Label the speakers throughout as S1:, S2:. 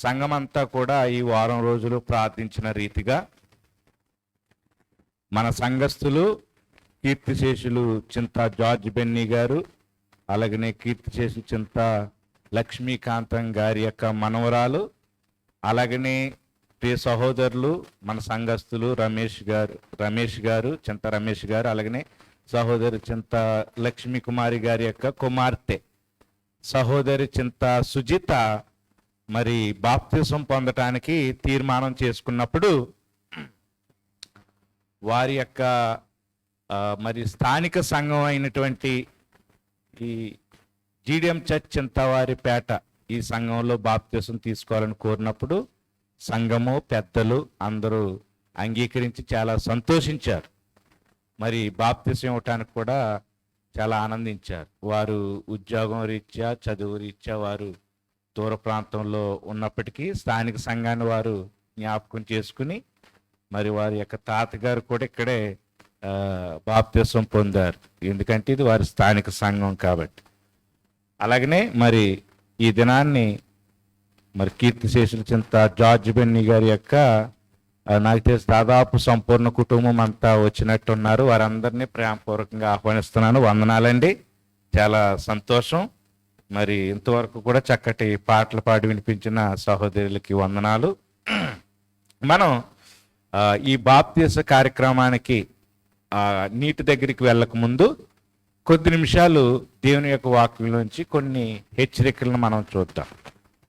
S1: సంఘమంతా కూడా ఈ వారం రోజులు ప్రార్థించిన రీతిగా మన సంఘస్థులు కీర్తిశేషులు చింతా జార్జ్ బెన్నీ గారు, అలాగనే కీర్తిశేషులు చింతా లక్ష్మీకాంతం గారి యొక్క మనవరాలు, అలాగనే ప్రియ సహోదరులు మన సంఘస్థులు రమేష్ గారు చింత రమేష్ గారు, అలాగనే సహోదరి చింత లక్ష్మీ కుమారి గారి యొక్క కుమార్తె సహోదరి చింత సుజిత మరి బాప్తిసం పొందటానికి తీర్మానం చేసుకున్నప్పుడు వారి యొక్క మరి స్థానిక సంఘం అయినటువంటి ఈ జీడిఎం చర్చ్ చింతవారిపేట ఈ సంఘంలో బాప్తిసం తీసుకోవాలని కోరినప్పుడు సంఘము పెద్దలు అందరూ అంగీకరించి చాలా సంతోషించారు. మరి బాప్తిసం ఇవ్వటానికి కూడా చాలా ఆనందించారు. వారు ఉద్యోగం రీత్యా చదువు రీత్యా వారు దూర ప్రాంతంలో ఉన్నప్పటికీ స్థానిక సంఘాన్ని వారు జ్ఞాపకం చేసుకుని మరి వారి యొక్క తాతగారు కూడా ఇక్కడే బాప్తిసం పొందారు, ఎందుకంటే ఇది వారి స్థానిక సంఘం కాబట్టి. అలాగనే మరి ఈ దినాన్ని మరి కీర్తిశేషులు చింత జార్జ్ బెన్నీ గారి యొక్క నాకు తెలిసి దాదాపు సంపూర్ణ కుటుంబం అంతా వచ్చినట్టున్నారు. వారందరినీ ప్రేమపూర్వకంగా ఆహ్వానిస్తున్నాను. వందనాలండి, చాలా సంతోషం. మరి ఇంతవరకు కూడా చక్కటి పాటలు పాడి వినిపించిన సహోదరులకి వందనాలు. మనం ఈ బాప్తిస కార్యక్రమానికి నీటి దగ్గరికి వెళ్ళక ముందు కొద్ది నిమిషాలు దేవుని యొక్క వాక్యంలోంచి కొన్ని హెచ్చరికలను మనం చూద్దాం.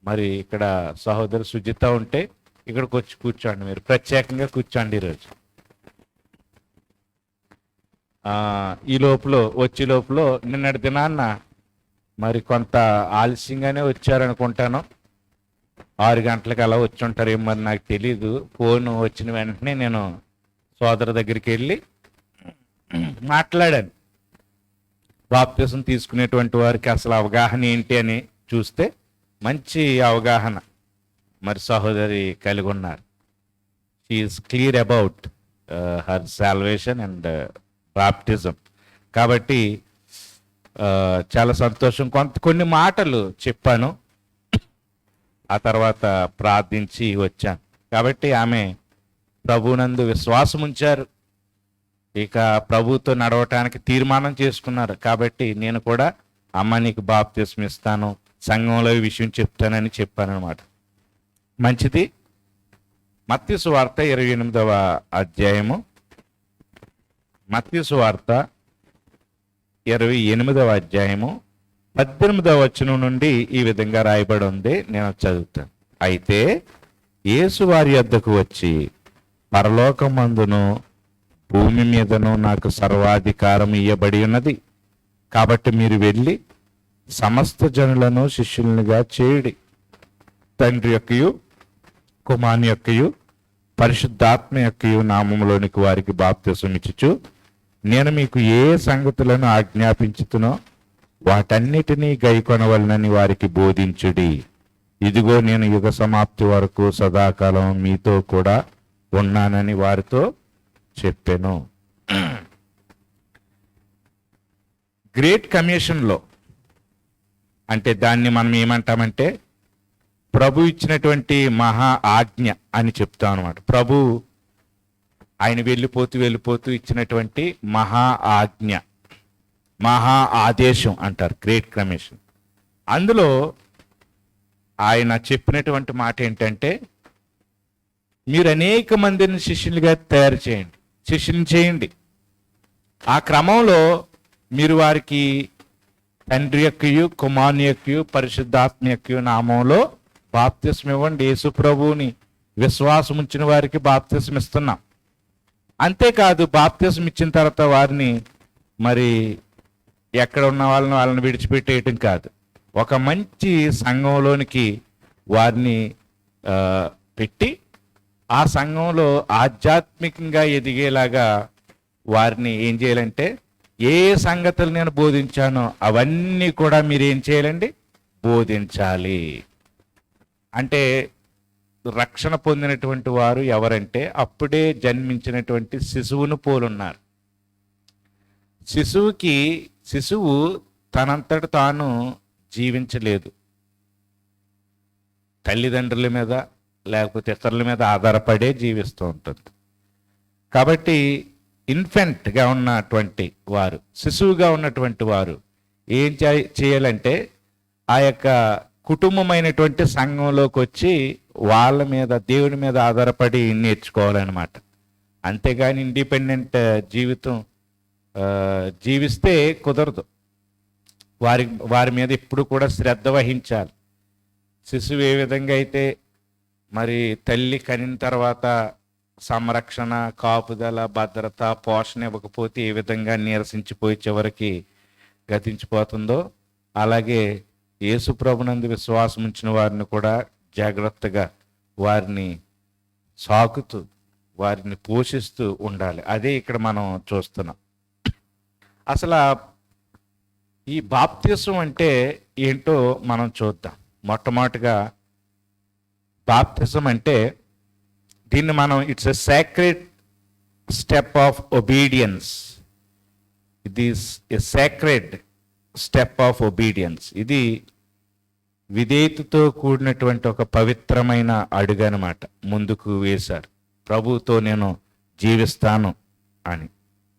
S1: మరి ఇక్కడ సహోదరు సుజిత ఉంటే ఇక్కడికి వచ్చి కూర్చోండి, మీరు ప్రత్యేకంగా కూర్చోండి. ఈరోజు ఈ లోపల నిన్నటి దినాన్న మరి కొంత ఆలస్యంగానే వచ్చారనుకుంటాను. 6 గంటలకు అలా వచ్చి ఉంటారు ఏమో, మరి నాకు తెలీదు. ఫోన్ వచ్చిన వెంటనే నేను సోదరు దగ్గరికి వెళ్ళి మాట్లాడాను. బాప్తిసం తీసుకునేటువంటి వారికి అసలు అవగాహన ఏంటి అని చూస్తే మంచి అవగాహన మరి సహోదరి కలిగి ఉన్నారు. She's clear about her salvation and baptism. కాబట్టి చాలా సంతోషం. కొన్ని మాటలు చెప్పాను, ఆ తర్వాత ప్రార్థించి వచ్చాను. కాబట్టి ఆమె ప్రభువునందు విశ్వాసం ఉంచారు, ఇక ప్రభువుతో నడవటానికి తీర్మానం చేసుకున్నారు. కాబట్టి నేను కూడా అమ్మ నీకు బాప్తిసం ఇస్తాను, సంఘంలో ఈ విషయం చెప్తానని చెప్పాను అనమాట. మంచిది. మత్తయి సువార్త 28వ అధ్యాయము, మత్తయి సువార్త 28వ అధ్యాయము 18వ వచనం నుండి ఈ విధంగా రాయబడి ఉంది. నేను చదువుతాను. అయితే యేసు వారి యొద్దకు వచ్చి, పరలోకమందును భూమి మీదను నాకు సర్వాధికారం ఇయ్యబడి ఉన్నది, కాబట్టి మీరు వెళ్ళి సమస్త జనులను శిష్యులుగా చేయుడి, తండ్రి యొక్కయు కుమారుని యొక్కయు పరిశుద్ధాత్మ యొక్కయు నామములోనికి వారికి బాప్తిసం ఇచ్చుచు నేను మీకు ఏ సంగతులను ఆజ్ఞాపించుతునో వాటన్నిటినీ గైకొనవలనని వారికి బోధించుడి. ఇదిగో నేను యుగ సమాప్తి వరకు సదాకాలం మీతో కూడా ఉన్నానని వారితో చెప్పాను. గ్రేట్ కమిషన్లో అంటే దాన్ని మనం ఏమంటామంటే ప్రభు ఇచ్చినటువంటి మహా ఆజ్ఞ అని చెప్తాం అనమాట. ప్రభు ఆయన వెళ్ళిపోతూ ఇచ్చినటువంటి మహా ఆజ్ఞ, మహా ఆదేశం అంటారు, గ్రేట్ కమిషన్. అందులో ఆయన చెప్పినటువంటి మాట ఏంటంటే, మీరు అనేక మందిని శిష్యులుగా తయారు చేయండి, శిష్యుని చేయండి. ఆ క్రమంలో మీరు వారికి తండ్రి యొక్కయు కుమారుని యొక్కయు పరిశుద్ధాత్మ యొక్కయు నామంలో బాప్తిసం ఇవ్వండి. యేసు ప్రభువుని విశ్వాసం ఉంచిన వారికి బాప్తిసం ఇస్తున్నాం. అంతేకాదు, బాప్తిసం ఇచ్చిన తర్వాత వారిని మరి ఎక్కడ ఉన్న వాళ్ళని విడిచిపెట్టేయటం కాదు, ఒక మంచి సంఘంలోనికి వారిని పెట్టి ఆ సంఘంలో ఆధ్యాత్మికంగా ఎదిగేలాగా వారిని ఏం చేయాలంటే, ఏ సంగతులు నేను బోధించానో అవన్నీ కూడా మీరు ఏం చేయాలండి, బోధించాలి. అంటే రక్షణ పొందినటువంటి వారు ఎవరంటే అప్పుడే జన్మించినటువంటి శిశువును పోలున్నారు. శిశువు తనంతట తాను జీవించలేదు. తల్లిదండ్రుల మీద లేకపోతే ఇతరుల మీద ఆధారపడే జీవిస్తూ ఉంటుంది. కాబట్టి ఇన్ఫెంట్గా ఉన్నటువంటి వారు, శిశువుగా ఉన్నటువంటి వారు ఏం చేయాలంటే ఆ యొక్క కుటుంబమైనటువంటి సంఘంలోకి వచ్చి వాళ్ళ మీద, దేవుని మీద ఆధారపడి నేర్చుకోవాలన్నమాట. అంతేగాని ఇండిపెండెంట్ జీవితం జీవిస్తే కుదరదు. వారి మీద ఎప్పుడు కూడా శ్రద్ధ వహించాలి. శిశువు ఏ విధంగా అయితే మరి తల్లి కనిన తర్వాత సంరక్షణ, కాపుదల, భద్రత, పోషణ ఇవ్వకపోతే ఏ విధంగా నీరసించిపోయి చివరికి గతించిపోతుందో, అలాగే యేసు ప్రభునందు విశ్వాసం ఉంచిన వారిని కూడా జాగ్రత్తగా వారిని సాకుతూ వారిని పోషిస్తూ ఉండాలి. అదే ఇక్కడ మనం చూస్తున్నాం. అసలు ఈ బాప్తిసం అంటే ఏంటో మనం చూద్దాం. మొట్టమొదటిగా బాప్తిసం అంటే దీన్ని మనం it's a sacred step of obedience. ఇది ఎ సాక్రెడ్ స్టెప్ ఆఫ్ ఒబీడియన్స్. ఇది విధేయతతో కూడినటువంటి ఒక పవిత్రమైన అడుగు అన్నమాట. ముందుకు వేశారు, ప్రభువుతో నేను జీవిస్తాను అని.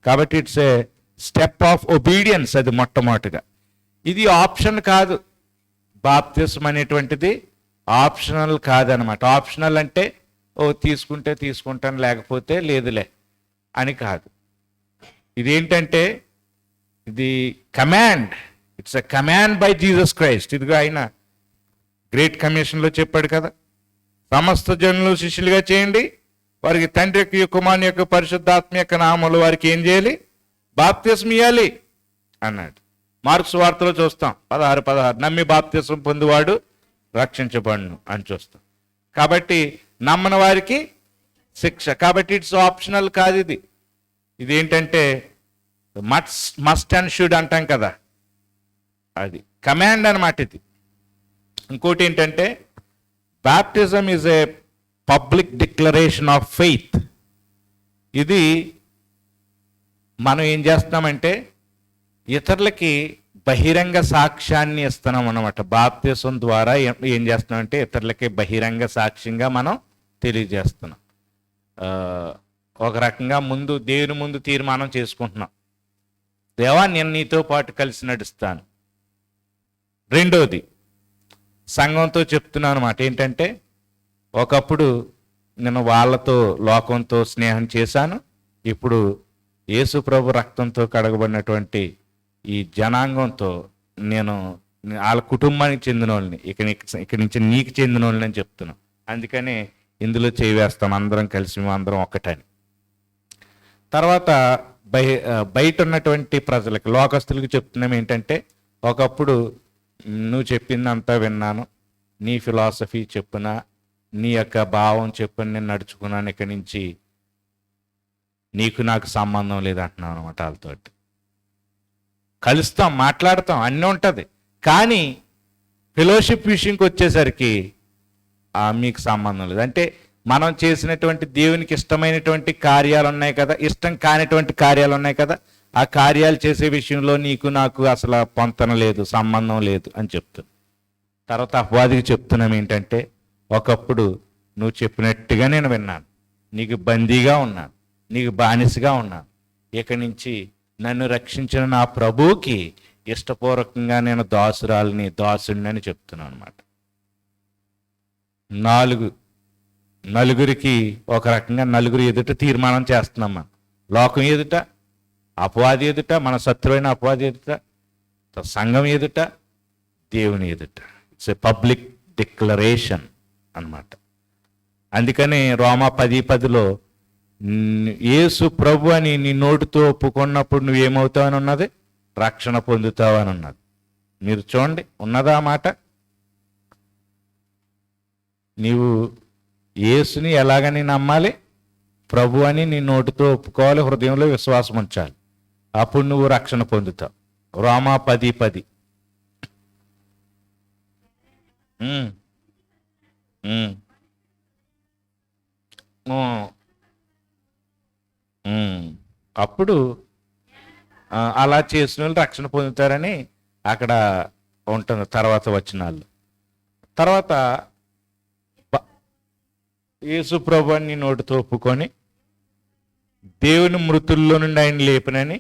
S1: కాబట్టి it's a step of obedience. అది మొట్టమొదటిగా. ఇది ఆప్షన్ కాదు. బాప్తిసం అనేటువంటిది ఆప్షనల్ కాదనమాట. ఆప్షనల్ అంటే తీసుకుంటే తీసుకుంటాను, లేకపోతే లేదులే అని కాదు. ఇదేంటంటే ఇది command. It's a command by Jesus Christ. ఇదిగో ఆయన గ్రేట్ కమిషన్లో చెప్పాడు కదా, సమస్త జనులు శిష్యులుగా చేయండి, వారికి తండ్రి యొక్క, కుమారుని యొక్క, పరిశుద్ధాత్మ యొక్క నామములో వారికి ఏం చేయాలి? బాప్తిసం ఇవ్వాలి అన్నాడు. మార్క్స్ వార్తలో చూస్తాం 16:16, నమ్మి బాప్తిసం పొందువాడు రక్షించబడును అని చూస్తాం. కాబట్టి నమ్మని వారికి శిక్ష. కాబట్టి ఇట్స్ ఆప్షనల్ కాదు. ఇదేంటంటే మస్ట్ అండ్ షుడ్ అంటాం కదా, అది కమాండ్ అన్నమాట. ఇది ఇంకోటి ఏంటంటే baptism is a public declaration of faith. ఇది మనం ఏం చేస్తున్నామంటే ఇతరులకి బహిరంగ సాక్ష్యాన్ని ఇస్తున్నాం అన్నమాట. బాప్తిసం ద్వారా ఏం చేస్తున్నామంటే ఇతరులకి బహిరంగ సాక్ష్యంగా మనం తెలియజేస్తున్నాం. ఒక రకంగా దేవుని ముందు తీర్మానం చేసుకుంటున్నాం, దేవా నేను నీతో పాటు కలిసి నడుస్తాను. రెండోది సంఘంతో చెప్తున్నాను అన్నమాట. ఏంటంటే ఒకప్పుడు నేను వాళ్ళతో, లోకంతో స్నేహం చేశాను, ఇప్పుడు యేసు ప్రభు రక్తంతో కడగబడినటువంటి ఈ జనాంగంతో నేను వాళ్ళ కుటుంబానికి చెందిన వాళ్ళని, ఇక్కడి నుంచి నీకు చెందిన వాళ్ళని అని చెప్తున్నాను. అందుకని ఇందులో చేవేస్తాం అందరం కలిసి, మేము అందరం ఒక్కటని. తర్వాత బయట ఉన్నటువంటి ప్రజలకు, లోకస్తులకు చెప్తున్నాం ఏంటంటే, ఒకప్పుడు నువ్వు చెప్పిందంతా విన్నాను, నీ ఫిలాసఫీ చెప్పున, నీ యొక్క భావం చెప్పున నేను నడుచుకున్నాను, ఇక్కడి నుంచి నీకు నాకు సంబంధం లేదంటున్నాను అనమాట. వాళ్ళతో కలుస్తాం, మాట్లాడతాం, అన్నీ ఉంటుంది. కానీ ఫెలోషిప్ విషయంకి వచ్చేసరికి మీకు సంబంధం లేదు. అంటే మనం చేసినటువంటి దేవునికి ఇష్టమైనటువంటి కార్యాలు ఉన్నాయి కదా, ఇష్టం కానిటువంటి కార్యాలు ఉన్నాయి కదా, ఆ కార్యాలు చేసే విషయంలో నీకు నాకు అసలు పొంతన లేదు, సంబంధం లేదు అని చెప్తుంది. తర్వాత అపవాదికి చెప్తున్నాం ఏంటంటే, ఒకప్పుడు నువ్వు చెప్పినట్టుగా నేను విన్నాను, నీకు బందీగా ఉన్నాను, నీకు బానిసగా ఉన్నాను, ఇక నుంచి నన్ను రక్షించిన నా ప్రభువుకి ఇష్టపూర్వకంగా నేను దాసుడిని అని చెప్తున్నాను అనమాట. నలుగురికి ఒక రకంగా నలుగురు ఎదుట తీర్మానం చేస్తున్నాం మనం. లోకం ఎదుట, అపవాది ఎదుట, మన శత్రువైన అపవాది ఎదుట, సంఘం ఎదుట, దేవుని ఎదుట. ఇట్స్ ఎ పబ్లిక్ డిక్లరేషన్ అన్నమాట. అందుకని రోమా 10:10లో యేసు ప్రభు అని నీ నోటితో ఒప్పుకున్నప్పుడు నువ్వేమవుతావని ఉన్నది? రక్షణ పొందుతావని ఉన్నది. మీరు చూడండి, ఉన్నదా మాట? నీవు యేసుని ఎలాగని నమ్మాలి? ప్రభు అని నీ నోటితో ఒప్పుకోవాలి, హృదయంలో విశ్వాసం ఉంచాలి, అప్పుడు నువ్వు రక్షణ పొందుతావు. రోమా 10:10. అప్పుడు అలా చేసిన వాళ్ళు రక్షణ పొందుతారని అక్కడ ఉంటుంది తర్వాత వచనాలు. తర్వాత యేసు ప్రభువుని నోటితో ఒప్పుకొని దేవుని మృతుల్లో నుండి ఆయన లేపినని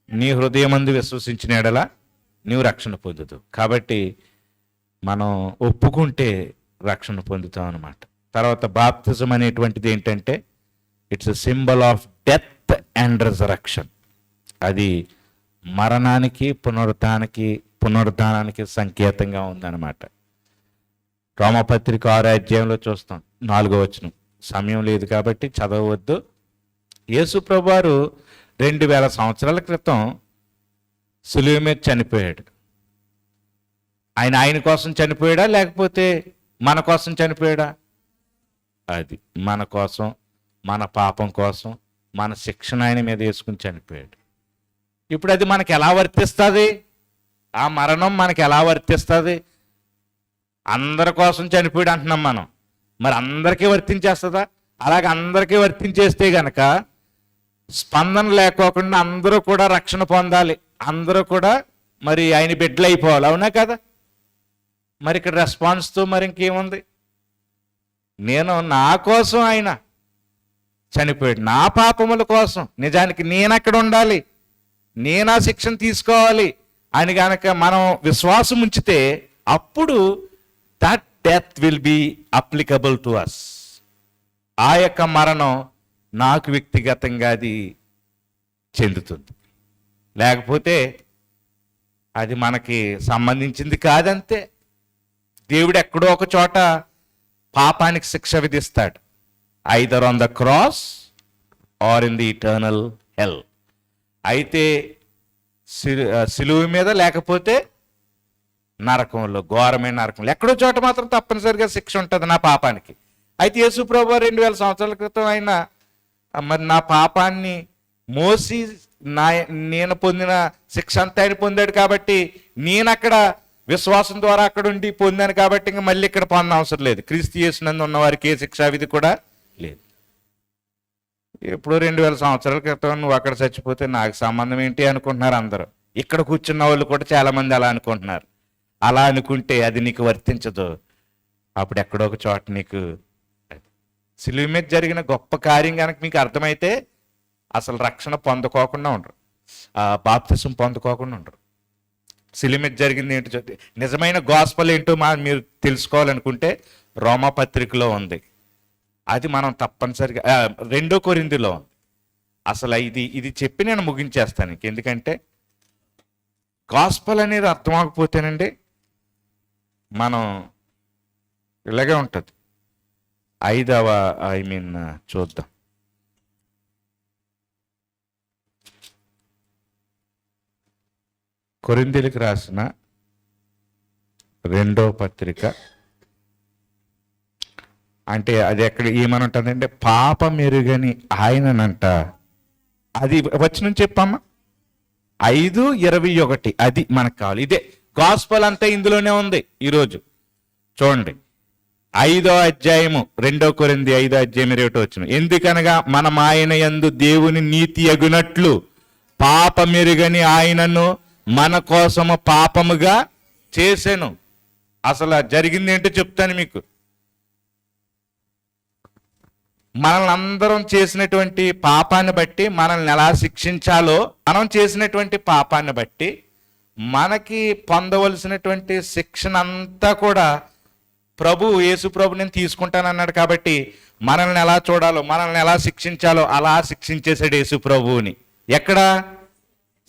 S1: నీ హృదయమందు విశ్వసించిన ఎడల నీవు రక్షణ పొందుతావు. కాబట్టి మనం ఒప్పుకుంటే రక్షణ పొందుతాం అన్నమాట. తర్వాత బాప్తిజం అనేటువంటిది ఏంటంటే it's a symbol of death and resurrection. అది మరణానికి పునరుద్ధానానికి సంకేతంగా ఉందన్నమాట. రోమపత్రిక 6వ అధ్యాయంలో చూస్తాం 4వ వచనం. సమయం లేదు కాబట్టి చదవవద్దు. యేసు ప్రభువారు 2000 సంవత్సరాల క్రితం సిలువ మీద చనిపోయాడు. ఆయన కోసం చనిపోయాడా లేకపోతే మన కోసం చనిపోయాడా? అది మన కోసం, మన పాపం కోసం, మన శిక్షణ ఆయన మీద వేసుకుని చనిపోయాడు. ఇప్పుడు అది మనకి ఎలా వర్తిస్తుంది? ఆ మరణం మనకి ఎలా వర్తిస్తుంది? అందరి కోసం చనిపోయాడు అంటున్నాం మనం. మరి అందరికీ వర్తించేస్తుందా? అలాగే అందరికీ వర్తించేస్తే గనక స్పందన లేకోకుండా అందరూ కూడా రక్షణ పొందాలి, అందరూ కూడా మరి ఆయన బిడ్డలు అయిపోవాలి, అవునా కదా? మరి ఇక్కడ రెస్పాన్స్తో మరి ఇంకేముంది? నేను నా కోసం ఆయన చనిపోయాడు, నా పాపముల కోసం. నిజానికి నేను అక్కడ ఉండాలి, నేను ఆ శిక్షణ తీసుకోవాలి అని గనక మనం విశ్వాసం ఉంచితే అప్పుడు that death will be applicable to us. ఆ యొక్క మరణం నాకు వ్యక్తిగతంగా అది చెందుతుంది. లేకపోతే అది మనకి సంబంధించింది కాదంతే. దేవుడు ఎక్కడో ఒక చోట పాపానికి శిక్ష విధిస్తాడు, either on the cross or in the eternal hell. అయితే సిలువ మీద లేకపోతే నరకంలో, ఘోరమైన నరకంలో ఎక్కడో చోట మాత్రం తప్పనిసరిగా శిక్ష ఉంటుంది నా పాపానికి. అయితే యేసు ప్రభువు 2000 సంవత్సరాల క్రితం ఆయన మరి నా పాపాన్ని మోసి నేను పొందిన శిక్ష అంతా ఆయన పొందాడు కాబట్టి నేను అక్కడ విశ్వాసం ద్వారా అక్కడ ఉండి పొందాను కాబట్టి ఇంకా మళ్ళీ ఇక్కడ పొందడం అవసరం లేదు. క్రీస్తు యేసునందు ఉన్న వారికి ఏ శిక్షా విధి కూడా లేదు. ఎప్పుడో 2000 సంవత్సరాల క్రితం నువ్వు అక్కడ చచ్చిపోతే నాకు సంబంధం ఏంటి అనుకుంటున్నారు అందరూ. ఇక్కడ కూర్చున్న వాళ్ళు కూడా చాలామంది అలా అనుకుంటున్నారు. అలా అనుకుంటే అది నీకు వర్తించదు. అప్పుడు ఎక్కడో ఒక చోట నీకు సిలువ మీద జరిగిన గొప్ప కార్యం కనుక మీకు అర్థమైతే అసలు రక్షణ పొందుకోకుండా ఉండరు, బాప్తిసం పొందుకోకుండా ఉండరు. సిలువ మీద జరిగింది ఏంటో నిజమైన గాస్పల్ ఏంటో మీరు తెలుసుకోవాలనుకుంటే రోమపత్రికలో ఉంది. అది మనం తప్పనిసరిగా 2 కొరింథీలో ఉంది. అసలు ఇది చెప్పి నేను ముగించేస్తాను. ఎందుకంటే గాస్పల్ అనేది అర్థమవకపోతేనండి మనం ఇలాగే ఉంటుంది. 5వ చూద్దాం. కొరింథీయులకు రాసిన 2వ పత్రిక. అంటే అది ఎక్కడ ఏమనుంటుందంటే పాపం ఎరుగని ఆయననంట. అది వచనం చెప్పమ్మా 5:21. అది మనకు కావాలి. ఇదే గాస్పల్ అంతా ఇందులోనే ఉంది. ఈరోజు చూడండి 5వ అధ్యాయము 2 కొరింథీ 5వ అధ్యాయం 21 వచనం. ఎందుకనగా మనం ఆయన యందు దేవుని నీతి అగునట్లు పాపమెరుగని ఆయనను మన కోసము పాపముగా చేసెను. అసలు జరిగింది ఏంటో చెప్తాను మీకు. మనల్ని అందరం చేసినటువంటి పాపాన్ని బట్టి మనల్ని ఎలా శిక్షించాలో, మనం చేసినటువంటి పాపాన్ని బట్టి మనకి పొందవలసినటువంటి శిక్షణ అంతా కూడా యేసు ప్రభు నేను తీసుకుంటానన్నాడు. కాబట్టి మనల్ని ఎలా చూడాలో, మనల్ని ఎలా శిక్షించాలో అలా శిక్షించేశాడు యేసు ప్రభువుని. ఎక్కడ?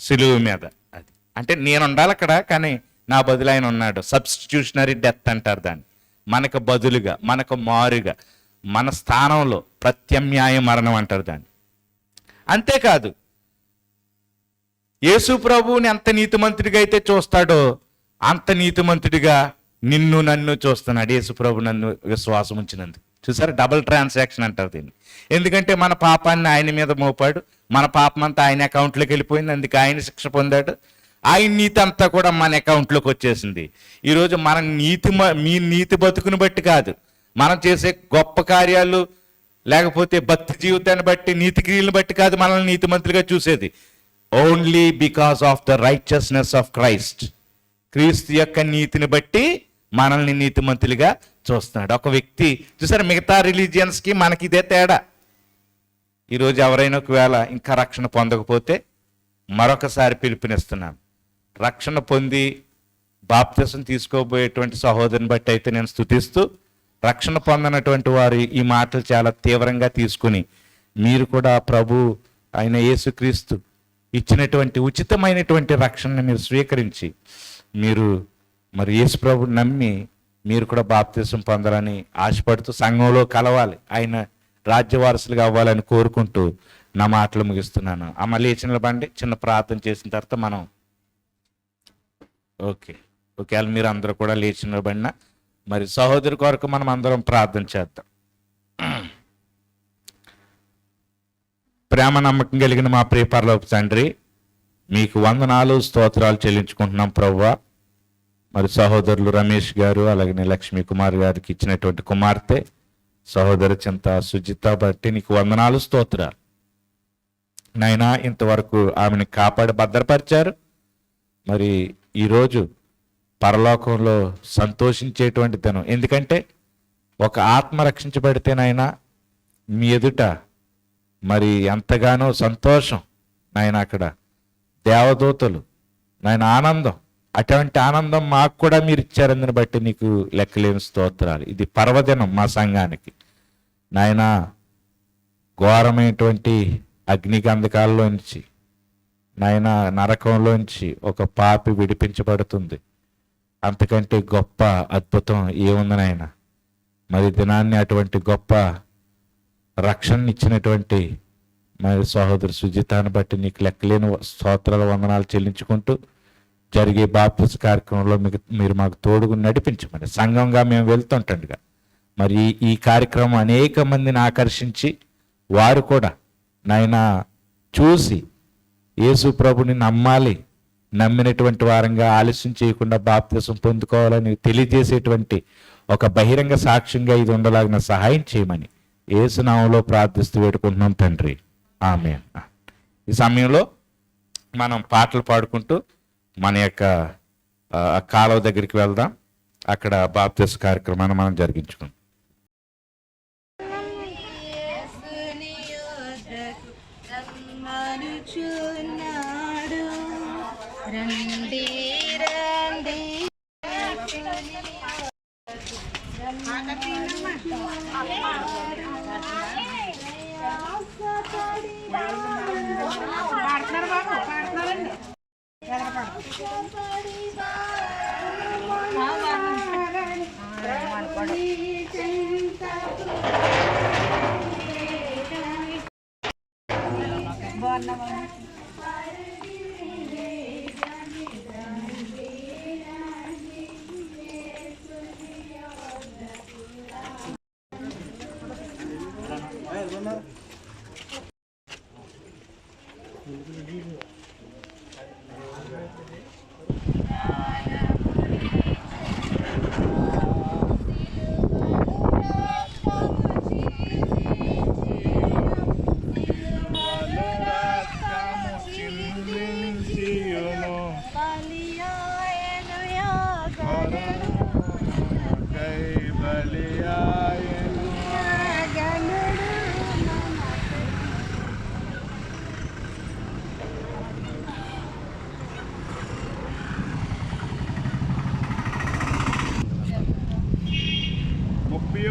S1: సిలువ మీద. అది అంటే నేను ఉండాలి అక్కడ, కానీ నా బదులు ఆయన ఉన్నాడు. సబ్స్టిట్యూషనరీ డెత్ అంటారు దాన్ని. మనకు బదులుగా, మనకు మారుగా, మన స్థానంలో ప్రత్యామ్నాయ మరణం అంటారు దాన్ని. అంతేకాదు యేసు ప్రభువుని ఎంత నీతిమంతుడిగా అయితే చూస్తాడో అంత నీతిమంతుడిగా నిన్ను నన్ను చూస్తున్నాడు యేసు ప్రభు నన్ను విశ్వాసం ఉంచినందుకు. చూసారా, డబుల్ ట్రాన్సాక్షన్ అంటారు దీన్ని. ఎందుకంటే మన పాపాన్ని ఆయన మీద మోపాడు, మన పాపం అంతా ఆయన అకౌంట్లోకి వెళ్ళిపోయింది, అందుకే ఆయన శిక్ష పొందాడు. ఆయన నీతి అంతా కూడా మన అకౌంట్లోకి వచ్చేసింది. ఈరోజు మన మీ నీతి బతుకుని బట్టి కాదు, మనం చేసే గొప్ప కార్యాలు లేకపోతే భక్తి జీవితాన్ని బట్టి, నీతి క్రియలను బట్టి కాదు మనల్ని నీతిమంతులుగా చూసేది. Only because of the righteousness of Christ. క్రీస్తు యొక్క నీతిని బట్టి మనల్ని నీతిమంతులుగా చూస్తున్నాడు. ఒక వ్యక్తి చూసారు, మిగతా రిలీజియన్స్కి మనకి ఇదే తేడా. ఈరోజు ఎవరైనా ఒకవేళ ఇంకా రక్షణ పొందకపోతే మరొకసారి పిలుపునిస్తున్నాను. రక్షణ పొంది బాప్తిసం తీసుకోబోయేటువంటి సహోదరుని బట్టి అయితే నేను స్తుతిస్తూ, రక్షణ పొందనటువంటి వారు ఈ మాటలు చాలా తీవ్రంగా తీసుకుని మీరు కూడా ప్రభు అయిన యేసుక్రీస్తు ఇచ్చినటువంటి ఉచితమైనటువంటి రక్షణని మీరు స్వీకరించి మీరు మరి యేసు ప్రభుని నమ్మి మీరు కూడా బాప్తిసం పొందాలని ఆశపడుతూ సంఘంలో కలవాలి, ఆయన రాజ్యవారసులుగా అవ్వాలని కోరుకుంటూ నా మాటలు ముగిస్తున్నాను. అమ్మ లేచి నిలబండి, చిన్న ప్రార్థన చేసిన తర్వాత మనం ఒకవేళ మీరు అందరూ కూడా లేచి నిలబడినా మరి సహోదరి కొరకు మనం అందరం ప్రార్థన చేద్దాం. ప్రేమ నమ్మకం కలిగిన మా ప్రియ పరలోక తండ్రి, మీకు వందనాలు స్తోత్రాలు చెల్లించుకుంటున్నాం ప్రభువా. మరి సహోదరులు రమేష్ గారు అలాగే లక్ష్మీ కుమార్ గారికి ఇచ్చినటువంటి కుమార్తె సహోదరి చింత సుజిత బట్టి నీకు వందనాలు స్తోత్రాలు నాయనా. ఇంతవరకు ఆమెను కాపాడి భద్రపరిచారు. మరి ఈరోజు పరలోకంలో సంతోషించేటువంటి దినం. ఎందుకంటే ఒక ఆత్మ రక్షించబడితేనైనా మీ ఎదుట మరి ఎంతగానో సంతోషం నాయన, అక్కడ దేవదూతలు నాయన ఆనందం, అటువంటి ఆనందం మాకు కూడా మీరు ఇచ్చారని బట్టి నీకు లెక్కలేని స్తోత్రాలు. ఇది పర్వదినం మా సంఘానికి నాయన. ఘోరమైనటువంటి అగ్నిగంధకాల్లోంచి నాయన, నరకంలోంచి ఒక పాపి విడిపించబడుతుంది. అంతకంటే గొప్ప అద్భుతం ఏముంది నాయన. మరి దినాన్ని అటువంటి గొప్ప రక్షణ ఇచ్చినటువంటి మరి సహోదరు సుజితాన్ని బట్టి నీకు లెక్కలేని స్తోత్రాల వందనాలు చెల్లించుకుంటూ జరిగే బాప్తిస కార్యక్రమంలో మీరు మాకు తోడుగు నడిపించమని సంఘంగా మేము వెళ్తుంటుండగా మరి ఈ కార్యక్రమం అనేక మందిని ఆకర్షించి వారు కూడా నాయన చూసి యేసు ప్రభుని నమ్మాలి, నమ్మినటువంటి వారంగా ఆలస్యం చేయకుండా బాప్తిసం పొందుకోవాలని తెలియజేసేటువంటి ఒక బహిరంగ సాక్ష్యంగా ఇది ఉండలాగిన సహాయం చేయమని యేసు నామములో ప్రార్థిస్తూ వేడుకుంటున్నాం తండ్రి, ఆమేన్. ఈ సమయంలో మనం పాటలు పాడుకుంటూ మన యొక్క కాలువ దగ్గరికి వెళ్దాం. అక్కడ బాప్తిస కార్యక్రమాన్ని మనం జరిగించుకుందాం.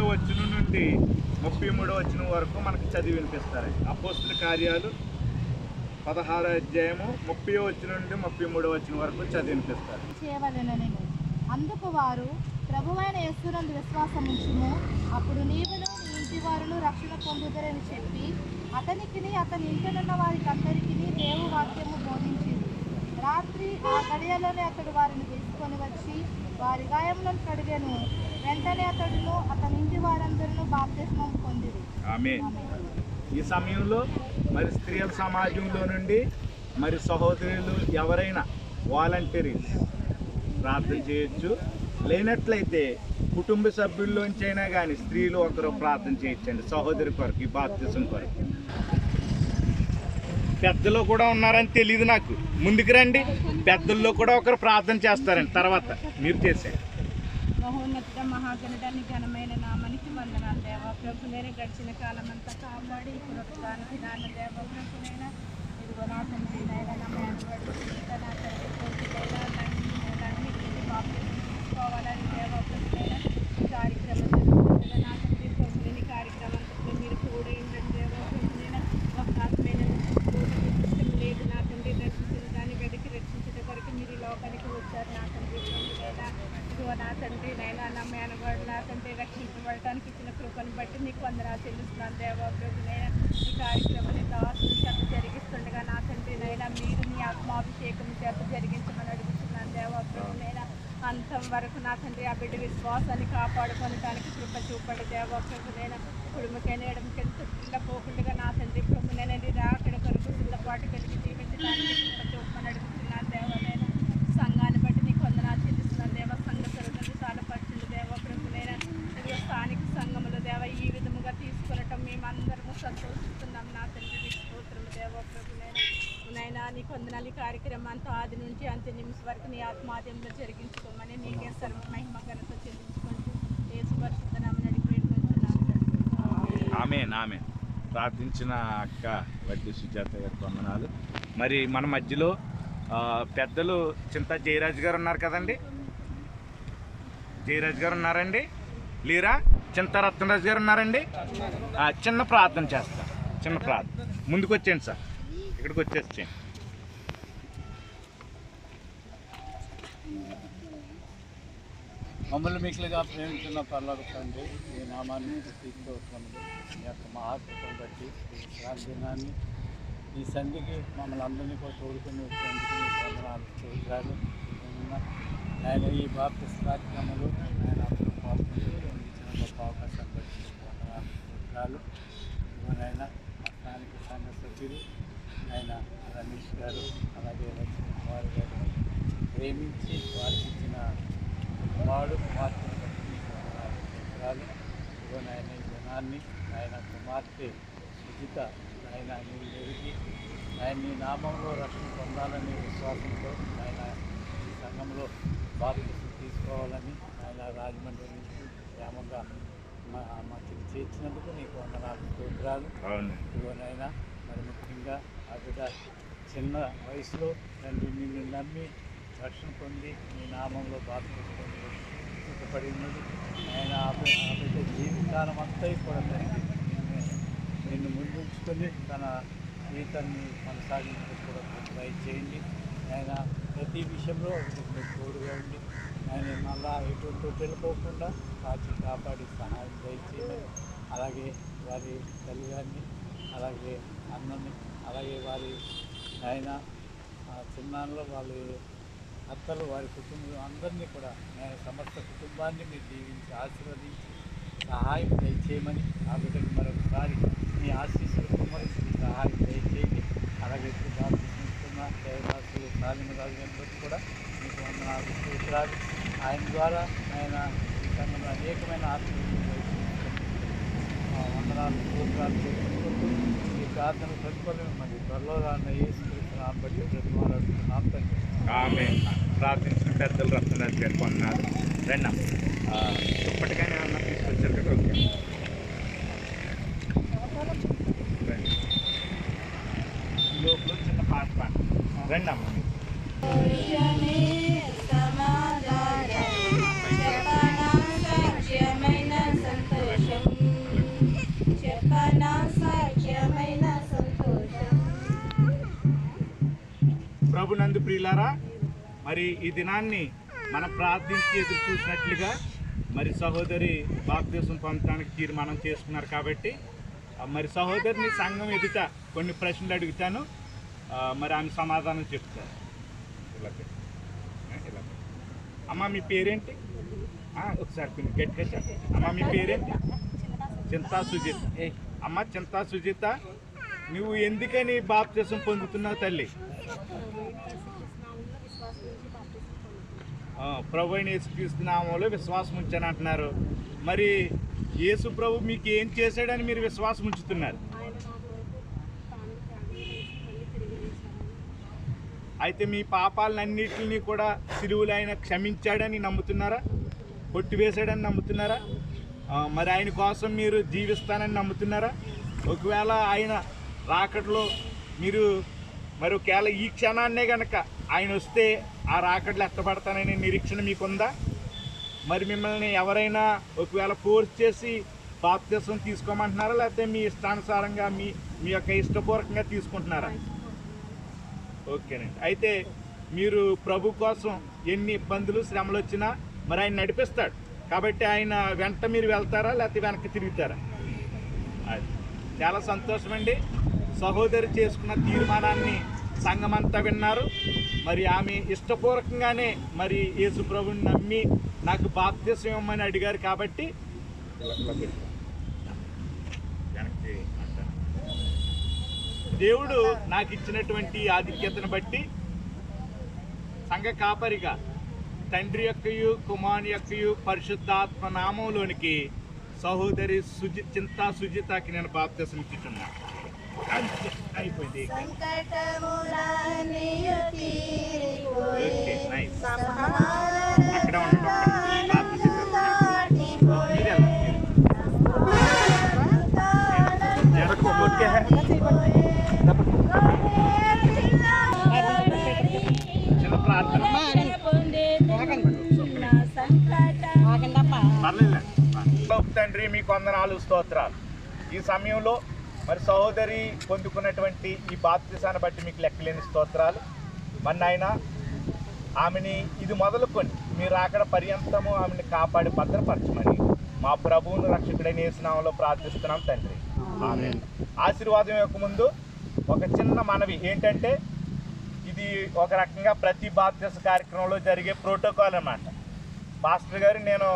S2: వచనం నుండి 33వ వచనం వరకు మనకు చదివి వినిపిస్తారు. అపోస్తుల కార్యాలు 16వ అధ్యాయము 30వ వచనం నుండి 33వ వచనం వరకు చదివి వినిపిస్తారు.
S3: అందుకు వారు ప్రభువైన యేసునందు విశ్వాసం ఉంచుము, అప్పుడు నీవును నీ ఇంటి వారును రక్షణ పొందుదరని చెప్పి అతనికిని అతని ఇంటినున్న వారికి అందరికీ దేవు వాక్యము బోధించింది. రాత్రి ఆ గడియలోనే అతడు వారిని తీసుకొని వచ్చి వారి గాయములను కడిగాను. వెంటనే అతడును అతని ఇంటి వారందరూ బాప్తిస్మం పొందిరి.
S2: ఆమేన్. ఈ సమయంలో మరి స్త్రీల సమాజంలో నుండి మరి సహోదరులు ఎవరైనా వాలంటీర్స్ ప్రార్థన చేయొచ్చు. లేనట్లయితే కుటుంబ సభ్యుల్లోంచైనా కానీ స్త్రీలు ఒకరు ప్రార్థన చేయొచ్చండి సహోదరి కొరకు, ఈ బాప్తిసం కొరకు. పెద్దలు కూడా ఉన్నారని తెలియదు నాకు. ముందుకు రండి, పెద్దల్లో కూడా ఒకరు ప్రార్థన చేస్తారండి. తర్వాత మీరు చేసేయండి.
S4: మహాగణుడాన్ని ఘనమైన నామానికి వందనాలు దేవా ప్రభు నేను గడిచిన కాలం అంతా కాపాడి ఇప్పుడు దానికి నాన్న దేవా ప్రభు నేను ఇదిగో నా తండ్రి నైనా నా మేనవాడు నా తండ్రి కోరికైనా నన్ను బాప్తిజం తీసుకోవాలని దేవా ప్రభు నేను ఈ కార్యక్రమం జరుగుతుండగా నా తండ్రి ప్రభు నేను ఈ కార్యక్రమంలో మీరు తోడైందని దేవా ప్రభు నేను ఒక ఆత్మీయ ఇష్టం లేదు నా తండ్రి రక్షించిన దాన్ని వెతికి రక్షించడం వరకు మీరు ఈ లోకానికి వచ్చారు నా తండ్రి ప్రభు నా తండ్రి నైనా నా మేనవాడు నా తండ్రి రక్షించబడటానికి ఇచ్చిన కృపను బట్టి నీకు వందనాలు చెల్లిస్తున్నాను దేవా ప్రభు నైనా ఈ కార్యక్రమాన్ని చేత జరిగిస్తుండగా నా తండ్రి నైనా మీరు మీ ఆత్మాభిషేకం చేత జరిగించమని అడుగుతున్నాను దేవా ప్రభు నైనా అంతం వరకు నా తండ్రి ఆ బిడ్డ విశ్వాసాన్ని కాపాడుకోవడానికి కృప చూపడు దేవా ప్రభు నైనా కుటుంబకైనా ఎడమకెళ్ళ పోకుండా నా తండ్రి ప్రభు నైనా అక్కడ కొరకు సిద్ధపాటు కలిగి జీవించడానికి కృప చూపమని అడుగుతున్నాను దేవా నైనా సంఘాన్ని బట్టి నీకు వందనాలు చెల్లిస్తున్నాను దేవా సంఘ సరుకులు సాలపరచండి దేవా ప్రభు నైనా ఇదిగో స్థానిక సంఘములు దేవా ఈ విధముగా తీసుకునటం మేమందరము సంతోషిస్తున్నాం నా తండ్రి స్తోత్రము దేవా ప్రభు నైనా నీకు వందనాలు ఈ కార్యక్రమం అంతా ఆది నుంచి అంత్య నిమిషం వరకు నీ ఆత్మాద్యంలో జరిగించుకోమని నీకే సర్వ మహిమ ఘనత చెల్లించుకుంటూ యేసు పరిశుద్ధ నామమున అడిగి వేడుకుంటున్నాను.
S2: ఆమెన్. ప్రార్థించిన అక్క వడ్డీ సుజాత గారికి వందనాలు. మరి మన మధ్యలో పెద్దలు చింత జయరాజ్ గారు ఉన్నారు కదండి. జయరాజ్ గారు ఉన్నారండి లేరా? చింత రత్నరాజు గారు ఉన్నారండి. చిన్న ప్రార్థన చేస్తా. చిన్న ప్రార్థన ముందుకు వచ్చేయండి సార్, ఇక్కడికి వచ్చేసేయండి.
S5: మమ్మల్ని మిక్కిలిగా ప్రేమించిన పర్లోక తండ్రి ఈ నామాన్ని తీసుకోవట్లేదు మీ యొక్క మహాకృపను బట్టి ఈ దినాన్ని ఈ సంధికి మమ్మల్ని అందరినీ కూడా తోడుకొని వచ్చేందుకు మీకు వందనాలు చూడాలి. ఆయన ఈ బాప్తిస్ కార్యక్రమాలు ఆయన అందరూ పాల్గొని ఇచ్చిన గొప్ప అవకాశాన్ని బట్టి వందనాలు చూడాలి. ఇవనైనా స్థానిక సంఘ సభ్యులు ఆయన రమేష్ గారు అలాగే లక్ష్మీ కుమార్ గారు ప్రేమించి వారికి ఇచ్చిన కుమారుడు కుమార్తెను బట్టి వందనాలు. ఇవనైనా ఈ జనాన్ని ఆయన కుమార్తె సుజిత ఆయన నీళ్ళు ఎరిగి ఆయన నీ నామంలో రక్షణ పొందాలని విశ్వాసంతో ఆయన ఈ సంఘంలో బాప్తిసం తీసుకోవాలని ఆయన రాజమండ్రి నుంచి గ్రామంగా మాకు చేర్చినందుకు నీకు వందనాలు స్తోత్రాలు. ఇవనైనా మరి ముఖ్యంగా ఆ బిడ్డ చిన్న వయసులో తండ్రి నిన్ను నమ్మి రక్షణ పొంది నీ నామంలో బాప్తిసం పొంది సిద్ధపడి ఉన్నది. ఆయన ఆ బిడ్డ జీవితానం అంతా కూడా తండ్రి నిన్ను ముందుంచుకొని తన జీవితాన్ని కొనసాగించడానికి కూడా దయచేయండి. ఆయన ప్రతి విషయంలో మీకు తోడుగా ఉండి ఆయన మళ్ళా ఎటువంటి వెళ్ళిపోకుండా కాచి కాపాడి సహాయం దయచేయండి. అలాగే వారి తల్లిగారిని అలాగే అన్నని అలాగే వారి ఆయన చిన్నాన్నలో వాళ్ళ అత్తలు వారి కుటుంబం అందరినీ కూడా నేను సమస్త కుటుంబాన్ని మీరు దీవించి ఆశీర్వదించి సహాయం దయచేయమని ఆ బిడ్డకి మరొకసారి మీ ఆశీస్సులు కుమ్మరించి మీ సహాయం దయచేయండి. అలాగే ప్రార్థిస్తున్న దేవదాసులు సాలిమరాజు గారిని కూడా మీకు వందనాలు స్తోత్రాలు. ఆయన ద్వారా ఆయన ఈ సంఘంలో అనేకమైన ఆశీర్వాదాలు వందనాలు స్తోత్రాలు చేసుకుంటూ ఈ ప్రార్థన ప్రతిఫలం మరి త్వరలో రాన్న యేసుక్రీస్తునామం బట్టి ప్రతిమాలాడుతున్నాం తండ్రి.
S2: ఆమేన్. ప్రార్థించిన పెద్దలు రత్నరాజు గారికి వందనాలు. రండి ఇప్పటికైనా ఏమన్నా తీసుకొచ్చారు కదా. ఓకే రండి. లోపల చిన్న పాట రండి అమ్మ. ప్రభునందు ప్రియులారా, మరి ఈ దినాన్ని మనం ప్రార్థించి ఎదురు చూసినట్లుగా మరి సహోదరి బాప్తిసం పొందడానికి తీర్మానం చేసుకున్నారు కాబట్టి మరి సహోదరిని సంఘం ఎదుట కొన్ని ప్రశ్నలు అడుగుతాను, మరి ఆమె సమాధానం చెప్తారు. ఇలా అమ్మ మీ పేరేంటి? ఒకసారి కొన్ని గట్టిగా చెప్పండి. అమ్మ మీ పేరేంటి? చింతా సుజిత. అమ్మ చింతా సుజిత, నువ్వు ఎందుకని బాప్తిసం పొందుతున్నావు తల్లి? ప్రభు అయిన యేసుక్రీస్తు నామంలో విశ్వాసం ఉంచని అంటున్నారు. మరి యేసు ప్రభు మీకు ఏం చేశాడని మీరు విశ్వాసం ఉంచుతున్నారు? అయితే మీ పాపాలన్నింటినీ కూడా సిలువలో ఆయన క్షమించాడని నమ్ముతున్నారా? కొట్టివేశాడని నమ్ముతున్నారా? మరి ఆయన కోసం మీరు జీవిస్తానని నమ్ముతున్నారా? ఒకవేళ ఆయన రాకడలో మీరు మరి ఒకవేళ ఈ క్షణాన్నే కనుక ఆయన వస్తే ఆ రాకడలు ఎత్తపడతాననే నిరీక్షణ మీకుందా? మరి మిమ్మల్ని ఎవరైనా ఒకవేళ ఫోర్స్ చేసి బాప్తిసం తీసుకోమంటున్నారా, లేకపోతే మీ ఇష్టానుసారంగా మీ యొక్క ఇష్టపూర్వకంగా తీసుకుంటున్నారా? ఓకేనండి. అయితే మీరు ప్రభు కోసం ఎన్ని ఇబ్బందులు శ్రమలు వచ్చినా మరి ఆయన నడిపిస్తాడు కాబట్టి ఆయన వెంట మీరు వెళ్తారా లేకపోతే వెనక్కి తిరుగుతారా? అది చాలా సంతోషం అండి. సహోదరి చేసుకున్న తీర్మానాన్ని సంఘమంతా విన్నారు. మరి ఆమె ఇష్టపూర్వకంగానే మరి యేసు ప్రభుని నమ్మి నాకు బాప్తిసం ఇవ్వమని అడిగారు కాబట్టి దేవుడు నాకు ఇచ్చినటువంటి ఆధిక్యతను బట్టి సంఘ కాపరిగా తండ్రి యొక్కయు కుమారుని యొక్కయు పరిశుద్ధాత్మ నామంలోనికి సహోదరి చింతా సుజితకి నేను బాప్తిసం ఇచ్చుచున్నా. అయిపోయింది. అక్కడ చిన్న ప్రార్థన తండ్రి మీకు వందనాలు స్తోత్రాలు. ఈ సమయంలో మరి సహోదరి పొందుకున్నటువంటి ఈ బాప్తిసాన్ని బట్టి మీకు లెక్కలేని స్తోత్రాలు. మరి నాయన ఆమెని ఇది మొదలుకొని మీరు అక్కడ పర్యంతము ఆమెను కాపాడి భద్రపరచమని మా ప్రభువును రక్షకుడైన యేసు నామములో ప్రార్థిస్తున్నాం తండ్రి. ఆమేన్. ఆశీర్వాదం యొక్క ముందు ఒక చిన్న మనవి ఏంటంటే, ఇది ఒక రకంగా ప్రతి బాప్తిస కార్యక్రమంలో జరిగే ప్రోటోకాల్ అన్నమాట. పాస్టర్ గారు నేను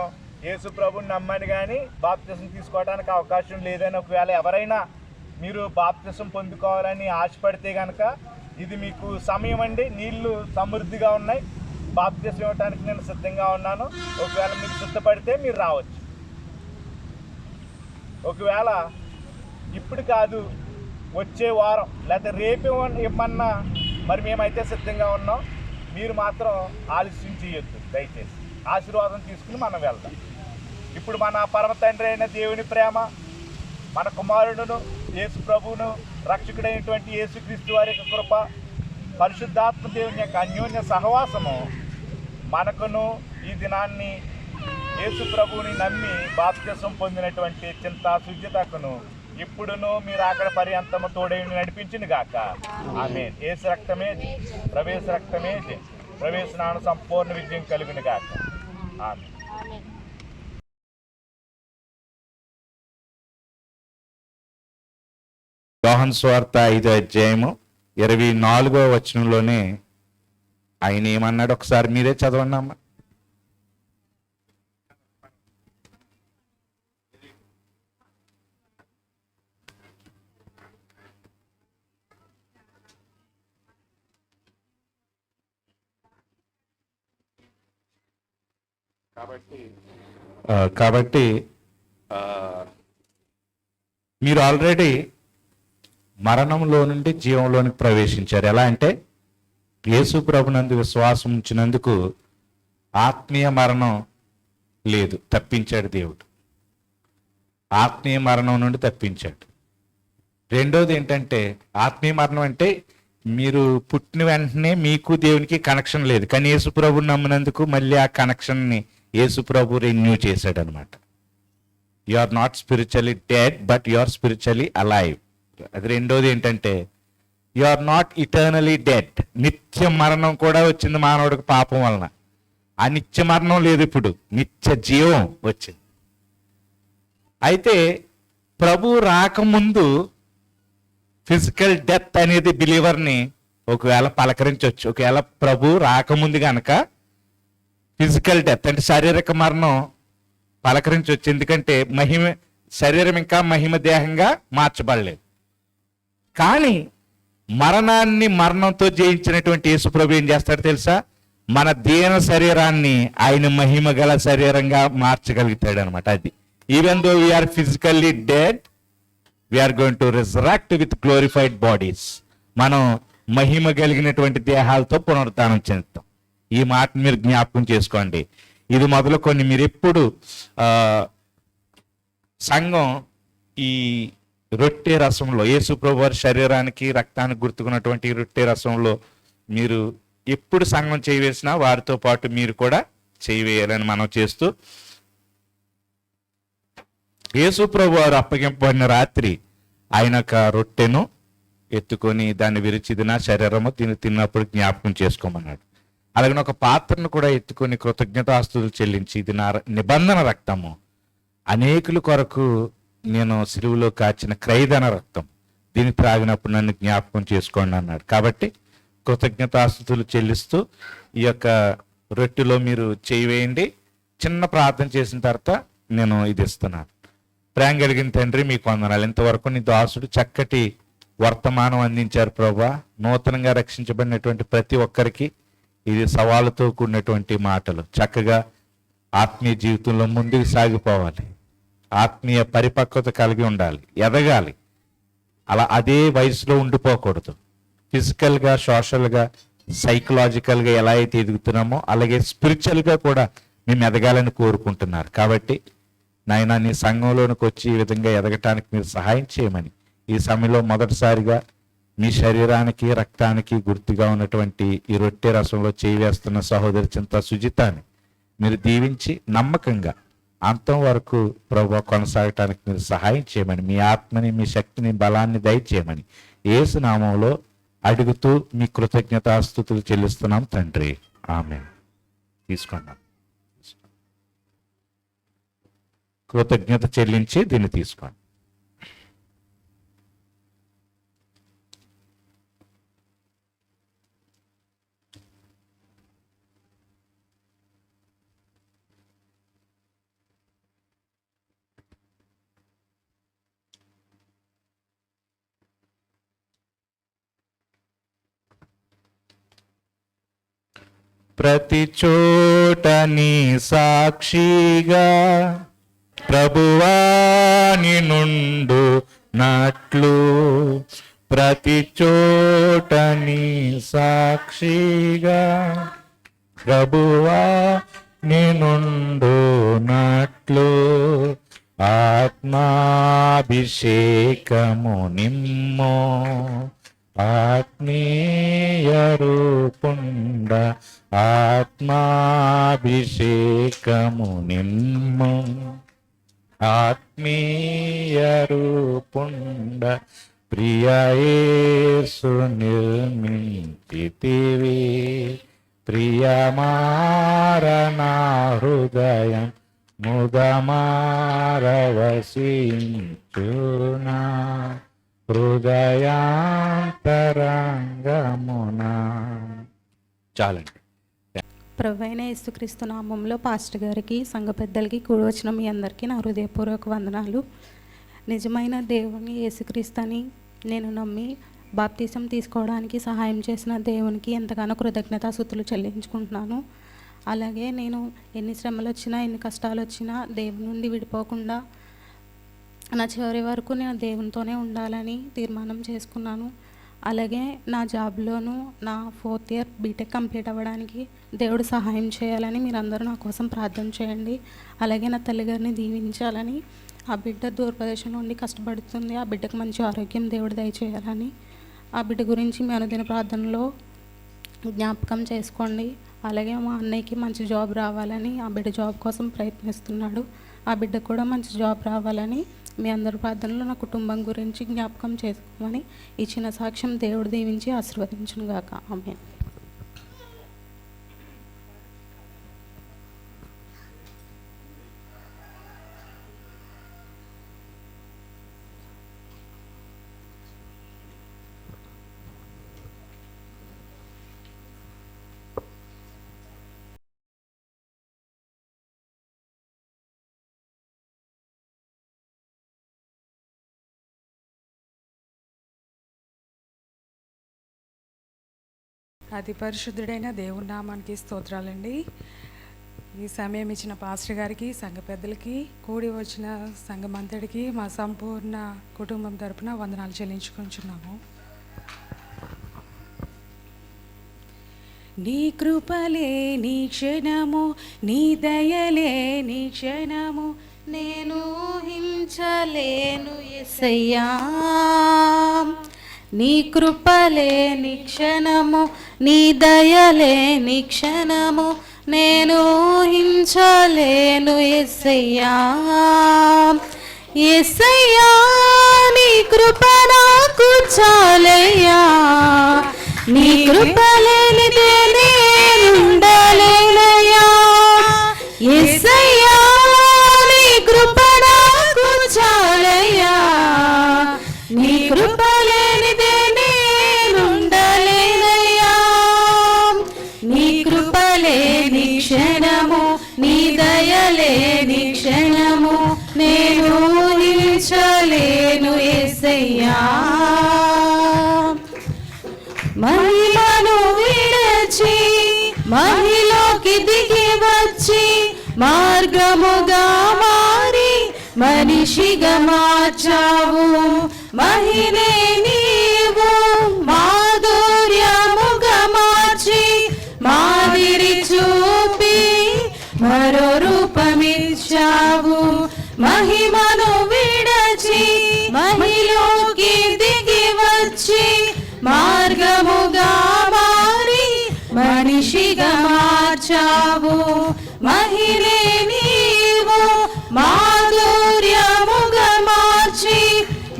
S2: యేసు ప్రభుని నమ్మని కానీ బాప్తిసం తీసుకోవడానికి అవకాశం లేదని ఒకవేళ ఎవరైనా మీరు బాప్తిసం పొందుకోవాలని ఆశపడితే కనుక ఇది మీకు సమయం అండి. నీళ్లు సమృద్ధిగా ఉన్నాయి. బాప్తిసం ఇవ్వడానికి నేను సిద్ధంగా ఉన్నాను. ఒకవేళ మీరు సిద్ధపడితే మీరు రావచ్చు. ఒకవేళ ఇప్పుడు కాదు వచ్చే వారం లేకపోతే రేపు ఇవ్వమన్నా మరి మేమైతే సిద్ధంగా ఉన్నాం. మీరు మాత్రం ఆలస్యం చేయొద్దు దయచేసి. ఆశీర్వాదం తీసుకుని మనం వెళ్దాం. ఇప్పుడు మన పరమ తండ్రి అయిన దేవుని ప్రేమ, మన కుమారుడును యేసు ప్రభువును రక్షకుడైనటువంటి యేసుక్రీస్తు వారి యొక్క కృప, పరిశుద్ధాత్మ దేవుని యొక్క అన్యోన్య సహవాసము మనకును ఈ దినాన్ని యేసు ప్రభువుని నమ్మి బాప్తిసం పొందినటువంటి చింతా సుజితకును ఇప్పుడును మీరు అక్కడ పర్యంతము తోడేయుని నడిపించింది గాక. ఆమేన్. యేసు రక్తమే ప్రవేశ రక్తమే ప్రవేశనాను సంపూర్ణ విజయం కలిగిన గాక. ఆమేన్.
S1: యోహాను సువార్త 5వ అధ్యాయము 24వ వచనంలోనే ఆయన ఏమన్నాడు ఒకసారి మీరే చదవండి అమ్మా. కాబట్టి మీరు ఆల్రెడీ మరణంలో నుండి జీవంలోనికి ప్రవేశించారు. ఎలా అంటే యేసు ప్రభునందు విశ్వాసం ఉంచినందుకు ఆత్మీయ మరణం లేదు, తప్పించాడు దేవుడు. ఆత్మీయ మరణం నుండి తప్పించాడు. రెండోది ఏంటంటే, ఆత్మీయ మరణం అంటే మీరు పుట్టిన వెంటనే మీకు దేవునికి కనెక్షన్ లేదు, కానీ యేసు ప్రభుని నమ్మినందుకు మళ్ళీ ఆ కనెక్షన్ని యేసు ప్రభు రెన్యూ చేశాడు అనమాట. You are not spiritually dead but you are spiritually alive. అది రెండోది ఏంటంటే, you are not eternally dead. నిత్య మరణం కూడా వచ్చింది మానవుడికి పాపం వలన. ఆ నిత్య మరణం లేదు, ఇప్పుడు నిత్య జీవం వచ్చింది. అయితే ప్రభు రాకముందు ఫిజికల్ డెత్ అనేది బిలీవర్ని ఒకవేళ పలకరించవచ్చు. ఒకవేళ ప్రభు రాకముందు కనుక ఫిజికల్ డెత్ అంటే శారీరక మరణం పలకరించవచ్చు. ఎందుకంటే శరీరం ఇంకా మహిమ దేహంగా మార్చబడలేదు. కానీ మరణాన్ని మరణంతో జయించినటువంటి యేసు ప్రభు ఏం చేస్తాడు తెలుసా? మన దీన శరీరాన్ని ఆయన మహిమ గల శరీరంగా మార్చగలుగుతాడు అనమాట. అది even though we are physically dead, we are going to resurrect with glorified bodies. మనం మహిమ కలిగినటువంటి దేహాలతో పునరుత్థానం చెందుతాం. ఈ మాట మీరు జ్ఞాపకం చేసుకోండి. ఇది మొదలుకొని మీరు ఎప్పుడు సంఘం ఈ రొట్టె రసంలో యేసు ప్రభు వారి శరీరానికి రక్తానికి గుర్తుకున్నటువంటి ఈ రొట్టె రసంలో మీరు ఎప్పుడు సంఘం చేయవేసినా వారితో పాటు మీరు కూడా చేయవేయాలని మనం చేస్తూ, యేసు ప్రభు వారు అప్పగింపబడిన రాత్రి ఆయన ఒక రొట్టెను ఎత్తుకొని దాన్ని విరిచి, ఇది నా శరీరము, దీన్ని తిన్నప్పుడు జ్ఞాపకం చేసుకోమన్నాడు. అలాగే ఒక పాత్రను కూడా ఎత్తుకొని కృతజ్ఞతాస్తుతులు చెల్లించి, ఇది నా నిబంధన రక్తము, అనేకుల కొరకు నేను సిలువలో కాచిన క్రయధన రక్తం, దీన్ని త్రాగినప్పుడు నన్ను జ్ఞాపకం చేసుకోండి అన్నాడు. కాబట్టి కృతజ్ఞతాస్తుతులు చెల్లిస్తూ ఈ యొక్క రొట్టెలో మీరు చేయి వేయండి. చిన్న ప్రార్థన చేసిన తర్వాత నేను ఇది ఇస్తున్నాను. ప్రేమ కలిగిన తండ్రి, మీకు వందనాలు. ఇంతవరకు నీ దాసుడు చక్కటి వర్తమానం అందించారు ప్రభా. నూతనంగా రక్షించబడినటువంటి ప్రతి ఒక్కరికి ఇది సవాలుతో కూడినటువంటి మాటలు. చక్కగా ఆత్మీయ జీవితంలో ముందుకు సాగిపోవాలి, ఆత్మీయ పరిపక్వత కలిగి ఉండాలి, ఎదగాలి. అలా అదే వయసులో ఉండిపోకూడదు. ఫిజికల్గా, సోషల్గా, సైకలాజికల్గా ఎలా అయితే ఎదుగుతున్నామో అలాగే స్పిరిచువల్గా కూడా మేము ఎదగాలని కోరుకుంటున్నారు. కాబట్టి నాయన, నీ సంఘంలోనికి వచ్చి ఈ విధంగా ఎదగటానికి మీరు సహాయం చేయమని, ఈ సమయంలో మొదటిసారిగా మీ శరీరానికి రక్తానికి గుర్తుగా ఉన్నటువంటి ఈ రొట్టె రసంలో చేయి వేస్తున్న సహోదరి చింతా సుజితాని మీరు దీవించి నమ్మకంగా అంతం వరకు ప్రభువా కొనసాగటానికి మీరు సహాయం చేయమని, మీ ఆత్మని, మీ శక్తిని, బలాన్ని దయచేయమని యేసు నామంలో అడుగుతూ మీ కృతజ్ఞతాస్తుతులు చెల్లిస్తున్నాం తండ్రి. ఆమేన్. తీసుకున్నాం. కృతజ్ఞత చెల్లించి దీన్ని తీసుకోండి. ప్రతి చోట నీ సాక్షిగా ప్రభువాని నుండు నట్లు, ప్రతి చోట నీ సాక్షిగా ప్రభువాని నుండు నట్లు, ఆత్మాభిషేకము నిమ్మో, ఆత్మీయ రూపుండ, ఆత్మాభిషేకము నిమ్ము, ఆత్మీయ రూపుండ, ప్రియ యేసు నిర్మించితివి, ప్రియమారనా హృదయం ముదమారవసించునా, హృదయాంతరంగమున. చాలండి.
S6: ప్రభువైన యేసుక్రీస్తు నామంలో పాస్టర్ గారికి, సంఘ పెద్దలకి, కూడి వచ్చిన మీ అందరికీ నా హృదయపూర్వక వందనాలు. నిజమైన దేవుని యేసుక్రీస్తు అని నేను నమ్మి బాప్తిసం తీసుకోవడానికి సహాయం చేసిన దేవునికి ఎంతగానో కృతజ్ఞతాస్తుతులు చెల్లించుకుంటున్నాను. అలాగే నేను ఎన్ని శ్రమలు వచ్చినా, ఎన్ని కష్టాలు వచ్చినా దేవుని నుండి విడిపోకుండా నా చివరి వరకు నేను దేవునితోనే ఉండాలని తీర్మానం చేసుకున్నాను. అలాగే నా జాబ్లోను నా 4th ఇయర్ బీటెక్ కంప్లీట్ అవ్వడానికి దేవుడు సహాయం చేయాలని మీరందరూ నా కోసం ప్రార్థన చేయండి. అలాగే నా తల్లిగారిని దీవించాలని, ఆ బిడ్డ దూరప్రదేశంలో ఉండి కష్టపడుతుంది, ఆ బిడ్డకు మంచి ఆరోగ్యం దేవుడు దయచేయాలని, ఆ బిడ్డ గురించి మీ అనుదిన ప్రార్థనలో జ్ఞాపకం చేసుకోండి. అలాగే మా అన్నయ్యకి మంచి జాబ్ రావాలని, ఆ బిడ్డ జాబ్ కోసం ప్రయత్నిస్తున్నాడు, ఆ బిడ్డ కూడా మంచి జాబ్ రావాలని మీ అందరి ప్రార్థనలో నా కుటుంబం గురించి జ్ఞాపకం చేసుకోమని ఇచ్చిన సాక్ష్యం దేవుడు దీవించి ఆశీర్వదించును గాక. ఆమేన్.
S7: అతి పరిశుద్ధుడైన దేవుని నామానికి స్తోత్రాలండి. ఈ సమయం ఇచ్చిన పాస్టర్ గారికి, సంఘ పెద్దలకి, కూడి వచ్చిన సంఘమంతటికి మా సంపూర్ణ కుటుంబం తరపున వందనాలు చెల్లించుకుంటున్నాము. నీ కృపలే నీ క్షణము, నీ దయలే నీ క్షణము,
S6: నేను ఊహించలేను యేసయ్యా. నీ కృపలే నీ క్షణము, నీ దయలే నీ క్షణము, నేను ఊహించలేను యేసయ్యా. యేసయ్యా నీ కృప నాకు చాలయ్యా. నీ కృప లేనిదే నేనుండలేనయ్యా. యేసయ్యా నీ కృప నాకు చాలయ్యా. నీ కృప లేనిదే నేనుండలేనయ్యా. నీ కృప లేని క్షణము, నీ దయలే నీ క్షణము, నేను ఊహించలేను యేసయ్యా. మహిమను విడచి మహిలోకి దిగి వచ్చి మార్గముగా మారి మనిషిగా మార్చావు. మహినే నీవు మాధుర్యముగా మార్చి మాదిరి చూపి మరో రూపమిచ్చావు. మహిమను విడచి మహిలోకి దిగి వచ్చి మార్గముగా మారి మనిషిగా మార్చావు. మహిళే నీవు మాధుర్యముగా మార్చి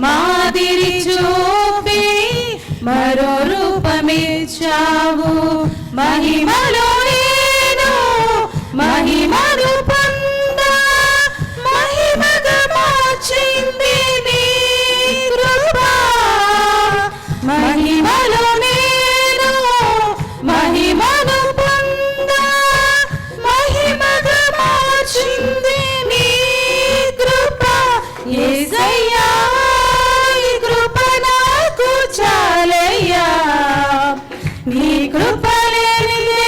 S6: మాదిరి చూపి మరో రూపమిచ్చావు. మహిమలో నేను మహిమను పొందా మహిమగా మార్చింది నీ కృప. మహిమలో నేను మహిమను పొందా మహిమగా మార్చింది నీ కృప. యేసయ్యా ఈ కృప నాకు చాలయ్యా. నీ కృప లేనిదే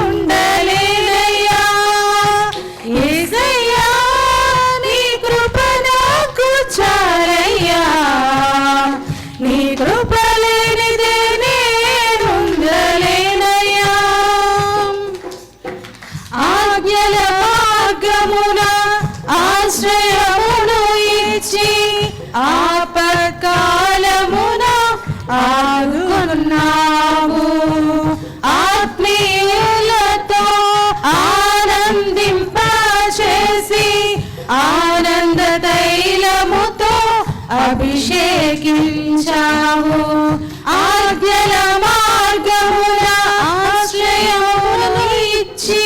S6: నేనుండలేనయ్యా. యేసయ్యా నీ కృప నాకు చాలయ్యా. నీ కృప లేనిదే నేనుండలేనయ్యా. ఆజ్ఞల మార్గమున ఆశ్రయమును ఇచ్చి ఆపత్కాలమున ఆదుకున్నావు. ఆత్మీయులతో ఆనందింపచేసి ఆనంద తైలముతో అభిషేకించావు. ఆజ్ఞల మార్గమున ఆశ్రయమును ఇచ్చి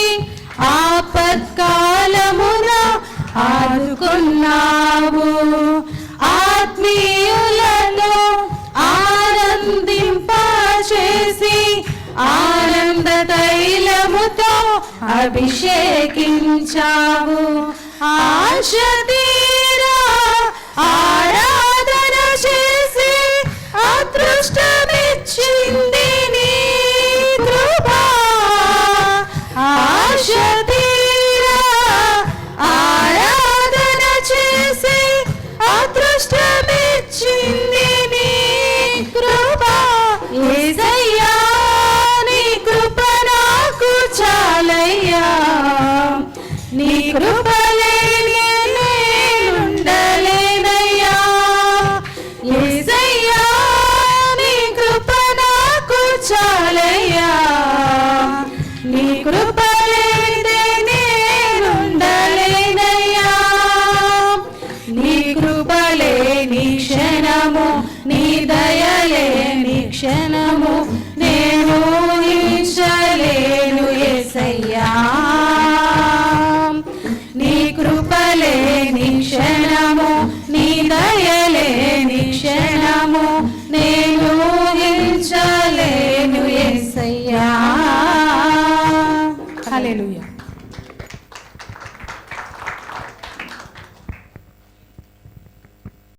S6: ఆపత్కాలమున ఆదుకున్నావు. ఆత్మీయులను ఆనందింపచేసి ఆనంద తైలముతో అభిషేకించావు. ఆశ తీరా ఆరాధన చేసి అదృష్టమిచ్చింది నీ కృప. ఆశ తీరా ఆరాధన చేసి అదృష్టమిచ్చింది నీ కృప. యేసయ్యా నీ కృప నాకు చాలయ్యా. నీ కృప లేనిదే నేనుండలేనయ్యా. యేసయ్యా నీ కృప నాకు చాలయ్యా. నీ కృప లేనిదే నేనుండలేనయ్యా. నీ కృప లేని క్షణము, నీ దయలేని క్షణము, నేను ఊహించలేను యేసయ్యా. నీ కృప లేని క్షణము, నీ దయలేని క్షణము, నేను ఊహించలేను యేసయ్యా. హల్లెలూయా.